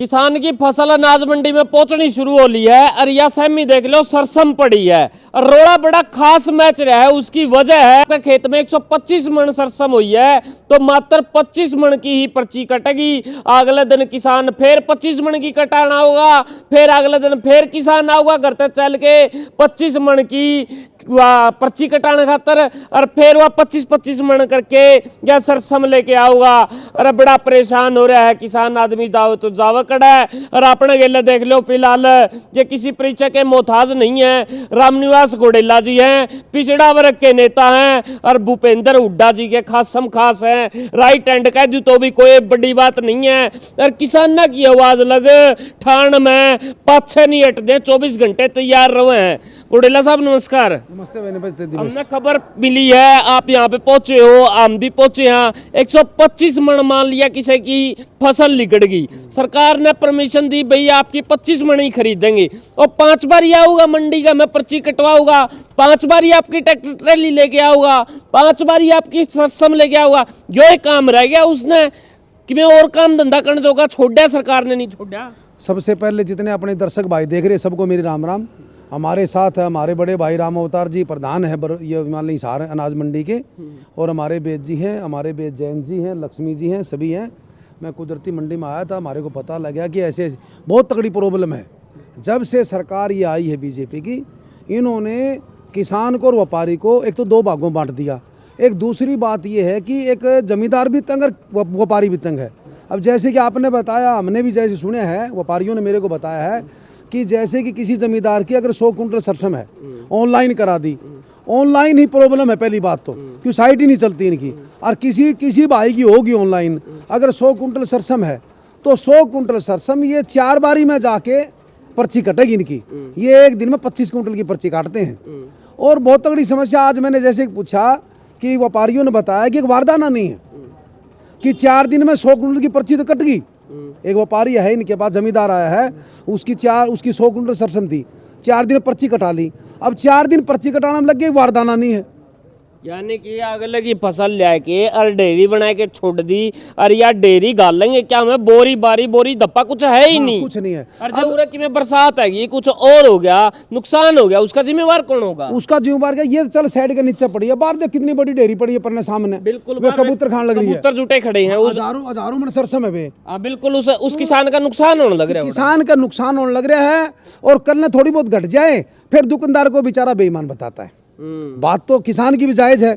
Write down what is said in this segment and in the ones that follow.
किसान की फसल अनाज मंडी में पहुंचनी शुरू हो ली है और यह सहमी देख लो सरसम पड़ी है और रोड़ा बड़ा खास मैच रहा है। उसकी वजह है खेत में 125 मन सरसम हुई है तो मात्र 25 मन की ही पर्ची कटेगी। अगले दिन किसान फिर 25 मन की कटाना होगा, फिर अगले दिन फिर किसान आऊगा घर तक चल के 25 मन की पर्ची कटाने खातर और फिर वह 25-25 मन करके या सरसम लेके आऊगा। अरे बड़ा परेशान हो रहा है किसान आदमी, जाओ तो जावा कड़ा है। और अपने गेले देख लो फिलहाल ये किसी परिचय के मोहताज नहीं है। रामनिवास घोडेला जी हैं, पिछड़ा वर्ग के नेता हैं और भूपेंद्र हुड्डा जी के खासम खास हैं। राइट हैंड कह दूं तो भी कोई बड़ी बात नहीं है। और किसाना की आवाज लग ठाण में पाछे नहीं हटते, 24 घंटे तैयार रहे हैं। घोडेला साहब नमस्कार। नमस्ते भाई। हमने खबर मिली है आप यहाँ पे पहुंचे हो, हम भी पहुंचे यहाँ। 125 मन मान लिया किसी की फसल लिगड़ गई, सरकार ने परमिशन दी भई आपकी 25 मन ही खरीदेंगे और 5 बार ही आऊंगा मंडी का मैं पर्ची कटवाऊंगा, 5 बार ही आपकी ट्रैक्टर ट्रैली लेके आऊंगा, 5 बार ही आपकी सरसम लेके आऊंगा। यो एक काम रह गया उसने कि मैं और काम धंधा करने जोगा छोड़ा, सरकार ने नहीं छोड़ा। सबसे पहले जितने अपने दर्शक भाई देख रहे सबको मेरी राम राम। हमारे साथ है हमारे बड़े भाई राम अवतार जी, प्रधान है ये मान ली हिसार अनाज मंडी के, और हमारे बेद जी हैं, हमारे बेद जैन जी हैं, लक्ष्मी जी हैं, सभी हैं। मैं कुदरती मंडी में आया था, हमारे को पता लग गया कि ऐसे बहुत तगड़ी प्रॉब्लम है। जब से सरकार ये आई है बीजेपी की, इन्होंने किसान को और व्यापारी को एक तो 2 भागों बांट दिया। एक दूसरी बात ये है कि एक जमींदार भी तंग और व्यापारी भी तंग है। अब जैसे कि आपने बताया, हमने भी जैसे सुने हैं, व्यापारियों ने मेरे को बताया है कि जैसे कि किसी जमींदार की अगर 100 कुंटल सरसम है, ऑनलाइन करा दी, ऑनलाइन ही प्रॉब्लम है पहली बात तो, क्यों साइट ही नहीं चलती इनकी। और किसी भाई की होगी ऑनलाइन, अगर 100 कुंटल सरसम है तो 100 कुंटल सरसम ये 4 बारी में जाके पर्ची कटेगी इनकी। ये एक दिन में 25 कुंटल की पर्ची काटते हैं। और बहुत तगड़ी समस्या, आज मैंने जैसे पूछा कि व्यापारियों ने बताया कि एक वारदाना नहीं है कि 4 दिन में 100 कुंटल की पर्ची तो कट गई। एक व्यापारी है इनके पास, जमींदार आया है, उसकी 100 कुंटल सरसम थी, 4 दिन पर्ची कटा ली। अब 4 दिन पर्ची कटाने में लग गई, वारदाना नहीं है। यानी कि अगले की फसल लेके और डेयरी बना के छोड़ दी और या डेयरी गाल लेंगे क्या हमें बोरी बारी बोरी धप्पा कुछ है ही नहीं, कुछ नहीं है। और जब उरे की में बरसात है कुछ और हो गया, नुकसान हो गया, उसका जिम्मेवार कौन होगा? उसका जिम्मेवार क्या, ये चल साइड के नीचे पड़ी है, बाहर देख कितनी बड़ी डेयरी पड़ी है अपने सामने, बिल्कुल वे कबूतर खान लग रही है, कबूतर जुटे खड़े हैं, हजारों मन सरसम है वे। बिल्कुल उस किसान का नुकसान होने लग रहा है, किसान का नुकसान होने लग रहा है। और कल ने थोड़ी बहुत घट जाए फिर दुकानदार को बेचारा बेईमान बताता है। बात तो किसान की भी जायज है।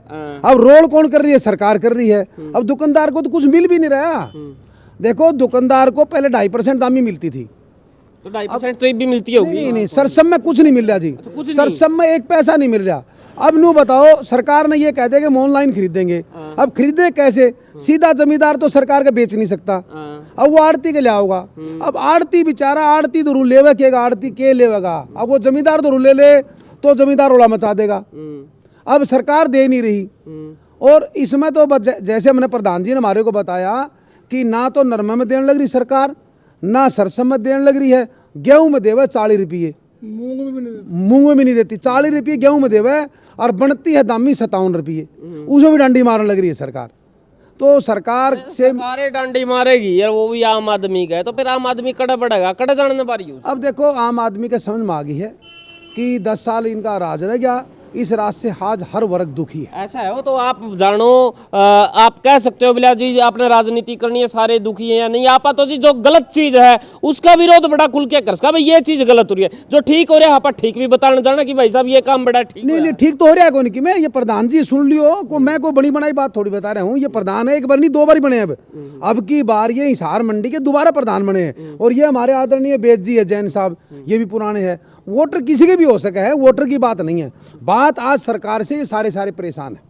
अब रोल कौन कर रही है? सरकार कर रही है। अब दुकानदार को तो कुछ मिल भी नहीं रहा। देखो दुकानदार को पहले 2.5% दामी मिलती थी, तो 2.5% तो भी मिलती होगी। नहीं, सरसम में कुछ नहीं मिल रहा जी। सरसम में 1 पैसा नहीं मिल रहा। अब न्यू बताओ, सरकार ने ये कह दिया कि हम ऑनलाइन खरीदेंगे। अब खरीदे कैसे? सीधा जमींदार तो सरकार का बेच नहीं सकता, अब वो आड़ती के ले आओगा। अब आड़ती बेचारा, आड़ती तो रूल लेवे केगा, आड़ती के लेवेगा। अब वो जमींदार तो रूल ले तो जमींदार रोला मचा देगा। अब सरकार दे नहीं रही। और इसमें तो जैसे हमने प्रधान जी ने हमारे को बताया कि ना तो नरमा में देने लग रही सरकार, ना सरसम में देने लग रही है। गेहूं में देवे 40 रुपये, मूंग में भी नहीं देती। 40 रुपये गेहूं में देवे और बनती है दामी 57 रुपये, उसमें भी डंडी मारने लग रही है सरकार। तो सरकार से डंडी मारेगी यार, वो भी आम आदमी का है, तो फिर आम आदमी कड़ा बढ़ेगा, कड़ा जाने वाली। अब देखो आम आदमी के समझ में आ गई है कि 10 साल इनका राज रह गया, इस राज से आज हर वर्ग दुखी है। ऐसा है वो तो आप जानो, आप कह सकते हो बिला जी आपने राजनीति करनी है, सारे दुखी हैं या नहीं। आप तो जी जो गलत चीज है उसका विरोध बड़ा खुल के कर सकता, भाई ये चीज गलत हो रही है, जो ठीक हो रहा है आप ठीक भी बताना जाना कि भाई साहब ये काम बड़ा ठीक नहीं ठीक तो हो रहा है। कौन की मैं ये प्रधान जी सुन लियो को, मैं को बड़ी बनाई बात थोड़ी बता रहा हूँ। ये प्रधान है, एक बार नहीं 2 बार बने। अब की बार ये हिसार मंडी के दोबारा प्रधान बने हैं। और ये हमारे आदरणीय बेद जी है, जैन साहब, ये भी पुराने हैं। वोटर किसी के भी हो सके है, वोटर की बात नहीं है। बात आज सरकार से सारे परेशान है,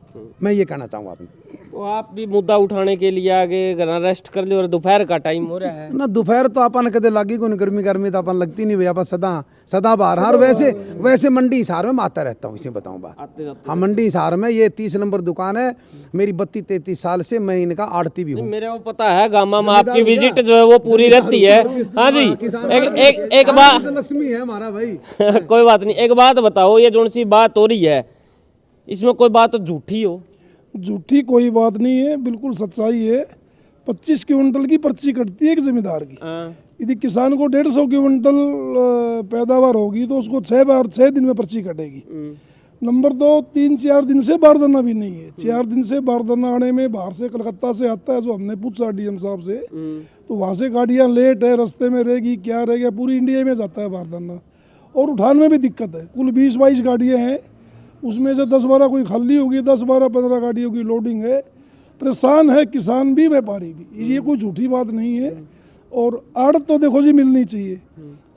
मैं ये कहना चाहूँगा। आपने तो आप भी मुद्दा उठाने के लिए आगे रेस्ट कर लियो, और दोपहर का टाइम हो रहा है ना। दोपहर तो अपन कदे लागी को, गर्मी तो अपन लगती नहीं भैया, सदा बाहर। और वैसे मंडी हिसार में आता रहता हूँ, इसमें बताऊँ बात। हाँ, मंडी हिसार में ये 30 नंबर दुकान है मेरी। 32-33 साल से मैं इनका आड़ती भी हूँ। मेरे को पता है गामा में आपकी विजिट जो है वो पूरी रहती है। हाँ जी, एक बात, लक्ष्मी है हमारा भाई कोई बात नहीं, एक बात बताओ, ये जो सी बात हो रही है इसमें कोई बात झूठी हो? झूठी कोई बात नहीं है, बिल्कुल सच्चाई है। 25 क्विंटल की पर्ची कटती है एक जमींदार की। हाँ। यदि किसान को 150 क्विंटल पैदावार होगी तो उसको 6 दिन में पर्ची कटेगी। नंबर 2, 3-4 दिन से बारदाना भी नहीं है। 4 दिन से बारदाना आने में बाहर से कलकत्ता से आता है, जो हमने पूछा डीएम साहब से, तो वहाँ से गाड़ियाँ लेट है, रास्ते में रहेगी क्या रहेगा, पूरी इंडिया में जाता है बारदाना। और उठाने में भी दिक्कत है। कुल 20-22 गाड़ियाँ हैं, उसमें से 10-12 कोई खाली होगी, 10-12-15 गाड़ियों की लोडिंग है। परेशान है किसान भी व्यापारी भी, ये कोई झूठी बात नहीं है। और आड़त तो देखो जी मिलनी चाहिए।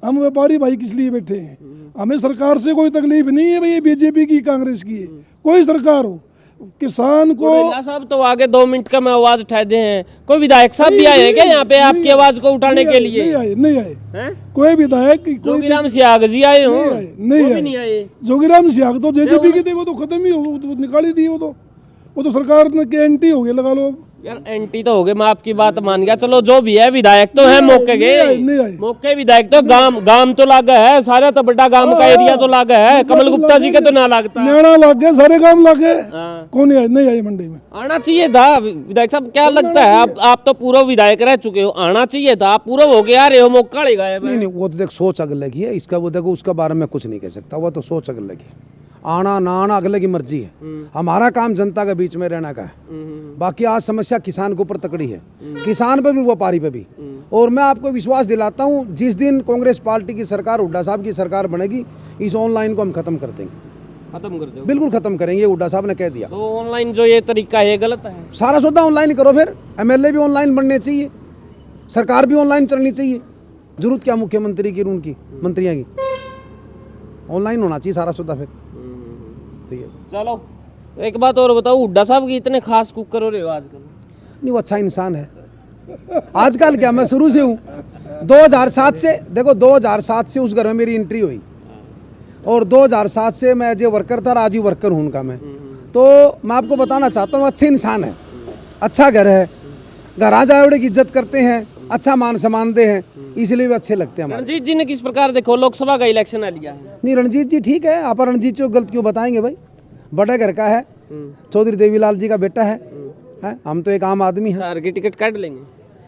हम व्यापारी भाई किस लिए बैठे हैं? हमें सरकार से कोई तकलीफ नहीं है भाई, ये बीजेपी की कांग्रेस की है, कोई सरकार हो, किसान को। साहब तो आगे 2 मिनट का मैं आवाज उठाते हैं, कोई विधायक साहब भी आए हैं क्या यहाँ पे आपकी आवाज को उठाने के लिए? नहीं आए कोई विधायक। जोगीराम सियाग जी आए हो? नहीं आए। जोगीराम सियाग तो जेजेपी के थे, वो तो खत्म ही हो, तो निकाल ही दी। वो तो सरकार के एंटी हो गए, लगा लो यार। एंटी तो हो गए, मैं आपकी बात मान गया, चलो जो भी है, विधायक तो है मौके के, मौके विधायक तो गांव तो लागा है, सारा तो बड़ा गांव का एरिया तो लागा है। कमल गुप्ता जी के तो ना लागता, न्याणा लाग गए, सारे गांव लाग गए। कौन नहीं आए मंडी में? आना चाहिए था विधायक साहब, क्या लगता है? आप तो पूरा विधायक रह चुके हो, आना चाहिए था, आप पूरा हो गए आ रहे हो, मौका ले गए। नहीं, वो तो देख सोच अगले की है इसका, वो देखो उसका बारे में कुछ नहीं कह सकता, वो तो सोच अगले की। आना ना आना अगले की मर्जी है। हमारा काम जनता के बीच में रहना का है। बाकी आज समस्या किसान के ऊपर तकड़ी है, किसान पे भी, व्यापारी पे भी। और मैं आपको विश्वास दिलाता हूँ, जिस दिन कांग्रेस पार्टी की सरकार, हुड्डा साहब की सरकार बनेगी, इस ऑनलाइन को हम खत्म कर देंगे। खत्म कर दो? बिल्कुल खत्म करेंगे, हुड्डा साहब ने कह दिया। तो ऑनलाइन जो ये तरीका है गलत है? सारा सौदा ऑनलाइन करो, फिर एमएलए भी ऑनलाइन बनने चाहिए, सरकार भी ऑनलाइन चलनी चाहिए। जरूरत क्या मुख्यमंत्री की, उनकी मंत्रियों की? ऑनलाइन होना चाहिए सारा सौदा फिर। चलो एक बात और बताओ, हुड्डा साहब की इतने खास कुकर हो रहे हो आजकल? नहीं, वो अच्छा इंसान है आजकल। क्या मैं शुरू से हूँ 2007 से, देखो 2007 से उस घर में मेरी एंट्री हुई, और 2007 से मैं जो वर्कर था, आज ही वर्कर हूँ उनका मैं। तो मैं आपको बताना चाहता हूँ, अच्छे इंसान है, अच्छा घर है, घर आ जाए की इज्जत करते हैं, अच्छा मान सम्मान दे हैं, इसलिए भी अच्छे लगते हैं हमारे। रणजीत जी ने किस प्रकार, देखो लोकसभा का इलेक्शन आ लिया है। नहीं, रणजीत जी ठीक है, आप रणजीत जी को गलत क्यों बताएंगे भाई? बड़े घर का है, चौधरी देवीलाल जी का बेटा है, हम तो एक आम आदमी है। हिसार की टिकट काट लेंगे?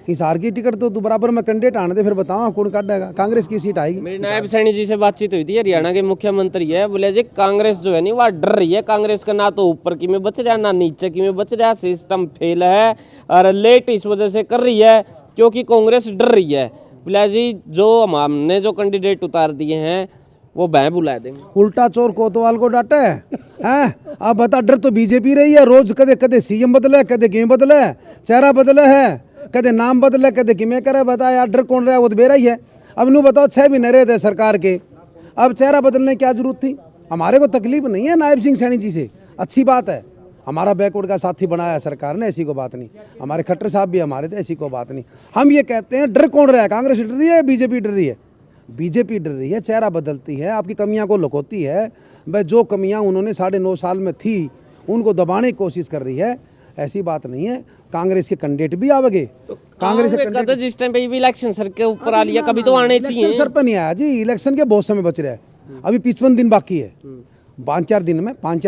हिसार की टिकट तो बराबर में कैंडिडेट आने दे, फिर बताओ कौन काटेगा? कांग्रेस की सीट आएगी। मेरी नायब सैनी जी से बातचीत हुई थी, हरियाणा के मुख्यमंत्री है, बोले जी कांग्रेस जो है नहीं वह डर रही है, कांग्रेस का ना तो ऊपर की में बच रहा ना नीचे की में बच रहा, सिस्टम फेल है और लेट इस वजह से कर रही है क्योंकि कांग्रेस डर रही है। बोला जी जो हमने जो कैंडिडेट उतार दिए हैं वो भैं बुला देंगे। उल्टा चोर कोतवाल को डांटे हैं। अब बता, डर तो बीजेपी रही है, रोज कदे कदे सीएम बदले, कदे गेम बदले, चेहरा बदले है, कदे नाम बदले, कदे किमें करे। बता यार, डर कौन रहा है? वो तो बेरा ही है। अब नू बताओ, 6 महीने रहे थे सरकार के, अब चेहरा बदलने की क्या जरूरत थी? हमारे को तकलीफ नहीं है नायब सिंह सैनी जी से, अच्छी बात है, हमारा बैकवर्ड का साथी बनाया सरकार ने, ऐसी को बात नहीं। हमारे खट्टर साहब भी हमारे थे, ऐसी को बात नहीं। हम ये कहते हैं, डर कौन रहा है? कांग्रेस डर रही है, बीजेपी डर रही है? बीजेपी डर रही है, चेहरा बदलती है, आपकी कमियां को लुकोती है। भाई जो कमियां उन्होंने 9.5 साल में थी उनको दबाने की कोशिश कर रही है, ऐसी बात नहीं है। कांग्रेस के कैंडिडेट भी आवेंगे, तो कांग्रेस के कैंडिडेट जिस टाइम पे भी इलेक्शन सर के ऊपर आ लिया, कभी तो आने चाहिए। सर पर नहीं आया जी, इलेक्शन के बहुत समय बच रहा है, अभी 55 दिन बाकी है। 5-4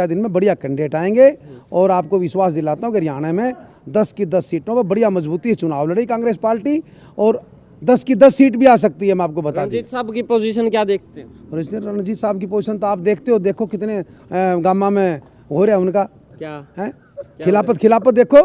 दिन में बढ़िया कैंडिडेट आएंगे, और आपको विश्वास दिलाता हूँ कि हरियाणा में 10 की 10 सीटों पर बढ़िया मजबूती से चुनाव लड़ी कांग्रेस पार्टी, और 10 की 10 सीट भी आ सकती है। मैं आपको बता दूं। रणजीत साहब की पोजीशन क्या देखते हैं? रणजीत साहब की पोजीशन तो आप देखते हो, देखो कितने गामा में हो रहा है उनका, क्या है खिलाफत देखो।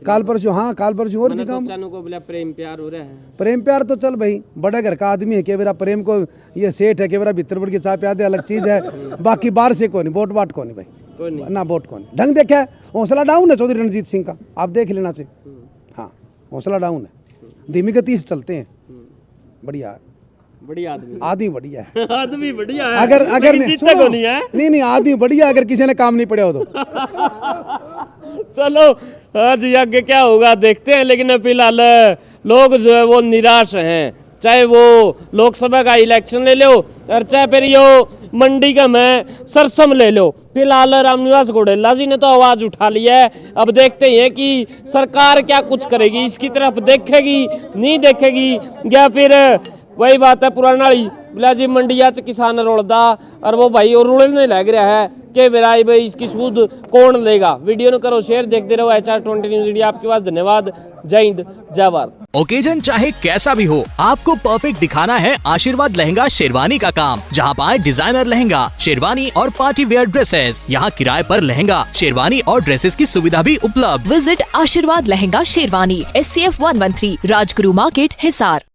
काल परसों और दिखाऊं, को बोला प्रेम प्यार हो रहा है। प्रेम प्यार तो चल भाई, बड़े घर का आदमी है, के मेरा प्रेम को ये सेठ है, के मेरा भीतर बढ़ के चाय प्यादे अलग चीज है, बाकी बाहर से कोई नहीं, वोट वाट को नहीं भाई, कोई नहीं ना वोट को नहीं। ढंग देखा है, हौसला डाउन है चौधरी रणजीत सिंह का, आप देख लेना चाहिए। हाँ, हौसला डाउन है, धीमी गति से चलते हैं, बढ़िया आदमी बढ़िया है आदमी बढ़िया है। अगर नहीं आदमी बढ़िया, अगर किसी ने काम नहीं पड़ा हो तो। चलो आज आगे क्या होगा देखते हैं, लेकिन फिलहाल लोग जो है वो निराश हैं, चाहे वो लोकसभा का इलेक्शन ले लो और चाहे फिर यो मंडी का मैं सरसम ले लो। फिलहाल रामनिवास घोडेला जी ने तो आवाज उठा लिया है, अब देखते हैं कि सरकार क्या कुछ करेगी, इसकी तरफ देखेगी नहीं देखेगी, या फिर वही बात है पुराना वाली बोला जी मंडिया च किसान रोलदा और वो भाई और रुलने लग रहा है कि मेरा भाई इसकी सूद कौन लेगा। वीडियो ने करो शेयर, देखते रहो HR20 न्यूज़ इंडिया। आपके पास धन्यवाद। जय हिंद, जय भारत। ओकेजन चाहे कैसा भी हो, आपको परफेक्ट दिखाना है आशीर्वाद लहंगा शेरवानी का काम, जहां पाए डिजाइनर लहंगा, शेरवानी और पार्टी वेयर ड्रेसेस। यहां किराए पर लहंगा, शेरवानी और ड्रेसेस की सुविधा भी उपलब्ध। विजिट आशीर्वाद लहंगा शेरवानी, SCF 113, राजगुरु मार्केट, हिसार।